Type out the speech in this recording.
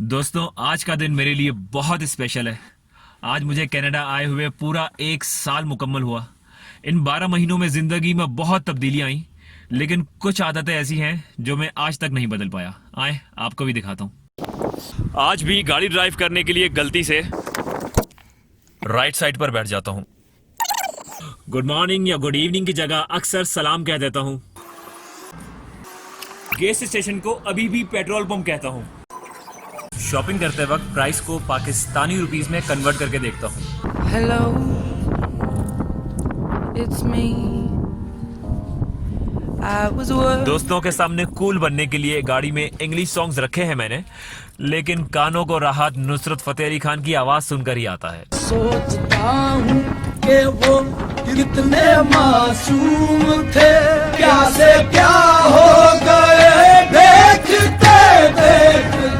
दोस्तों, आज का दिन मेरे लिए बहुत स्पेशल है। आज मुझे कनाडा आए हुए पूरा 1 साल मुकम्मल हुआ। इन 12 महीनों में जिंदगी में बहुत तब्दीलियां आई, लेकिन कुछ आदतें ऐसी हैं जो मैं आज तक नहीं बदल पाया। आए आपको भी दिखाता हूँ। आज भी गाड़ी ड्राइव करने के लिए गलती से राइट साइड पर बैठ जाता हूँ। गुड मॉर्निंग या गुड इवनिंग की जगह अक्सर सलाम कह देता हूँ। गैस स्टेशन को अभी भी पेट्रोल पंप कहता हूँ। शॉपिंग करते वक्त प्राइस को पाकिस्तानी रुपीस में कन्वर्ट करके देखता हूँ। Hello, it's me. I was worried. दोस्तों के सामने कूल बनने के लिए गाड़ी में इंग्लिश सॉन्ग्स रखे हैं मैंने, लेकिन कानों को राहत नुसरत फतेह अली खान की आवाज सुनकर ही आता है। सोचता हूँ कि वो कितने मासूम थे, क्या से क्या हो गए देखते देखते।